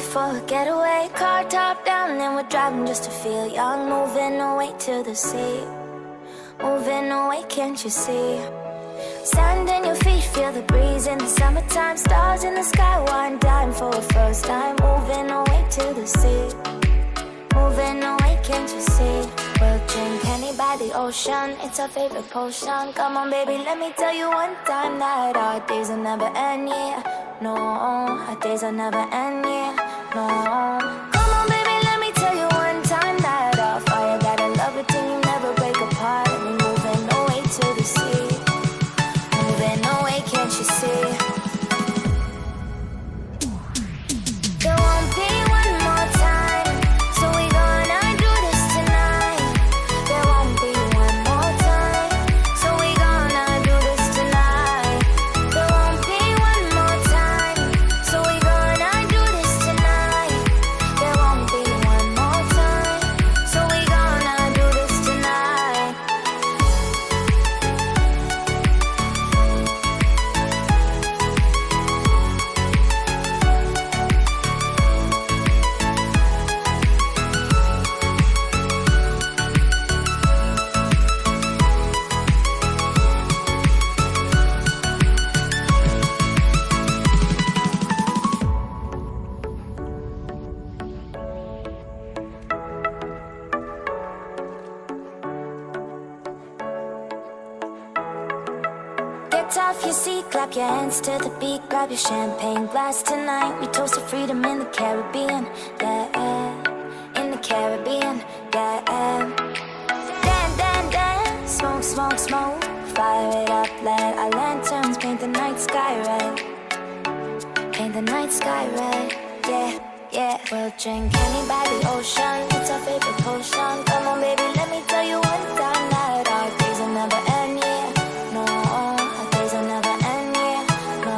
for a getaway. Car top down and we're driving just to feel young. Moving away to the sea, moving away, can't you see? Sand in your feet, feel the breeze in the summertime. Stars in the sky, one dime for a first time. Moving away to the sea, moving away, can't you see? We'll drink honey by the ocean, it's our favorite potion. Come on baby, let me tell you one time that our days will never end, yeah. No, our days will never end, yeah. No. Come on baby, let me tell you one time that our fire got a love it till you never break apart. And we're moving away to the sea, moving away, can't you see? There won't be one more time, so we gonna do this tonight. There won't be one more time, so we gonna do this tonight. There won't be one more time, so we gonna do this tonight. There won't be one more time, so we gonna do this tonight. Get off your seat, clap your hands to the beat. Grab your champagne glass tonight. We toast to freedom in the Caribbean, yeah. In the Caribbean, yeah. Dan, dan, dan, smoke, smoke, smoke. Fire it up, let our lanterns paint the night sky red. Paint the night sky red, yeah, yeah. We'll drink honey by the ocean, it's our favorite potion. Come on baby, let me tell you one time that our days will never end, yeah. No, our days will never end, yeah. No.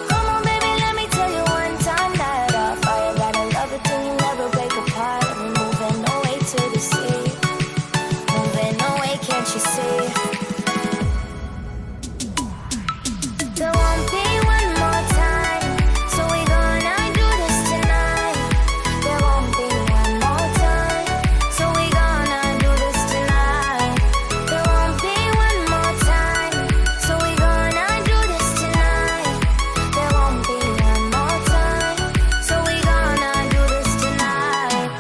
Come on baby, let me tell you one time that our fire got a love it till you never break apart. And we're moving away to the sea, moving away, can't you see? There won't be one more time, so we gonna do this tonight. There won't be one more time, so we gonna do this tonight. There won't be one more time, so we gonna do this tonight. There won't be one more time, so we gonna do this tonight.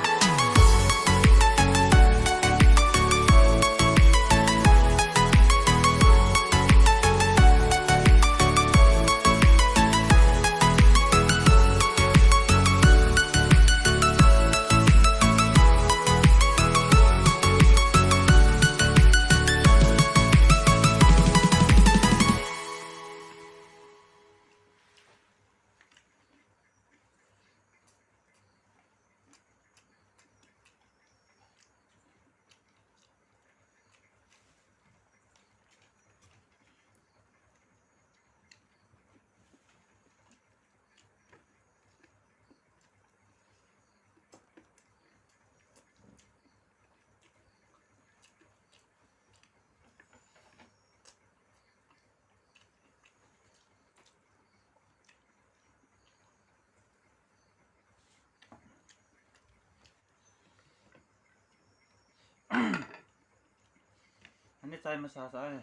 Hindi tayo masasaya.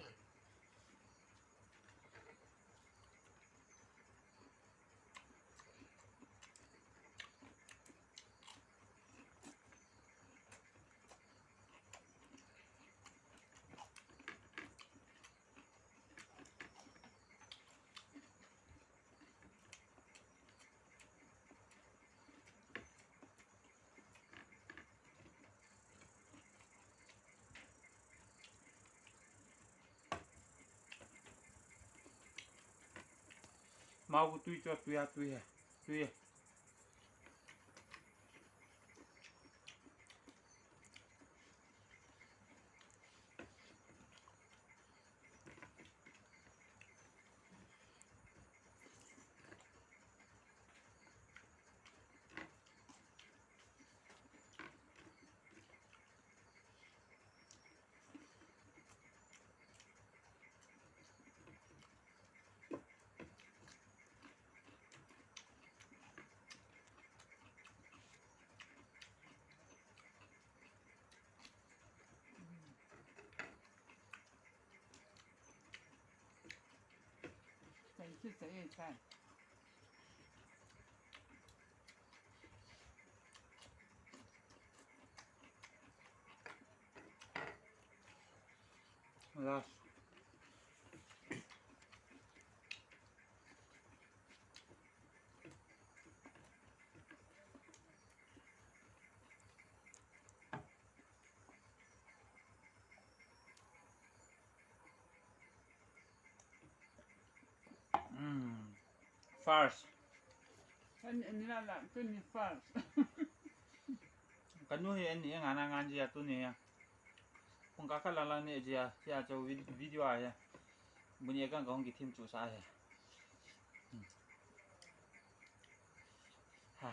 Mau tui cho tui à tui à tui à. ที่ใส่ใช่ แล้วfirst อันนี้ละตัวนี้ first kan nu he ni ngana ngan dia tu ni ya pung ka kala la ni dia ya cho video ya bunyi kan gong ki tim chu sa ya ha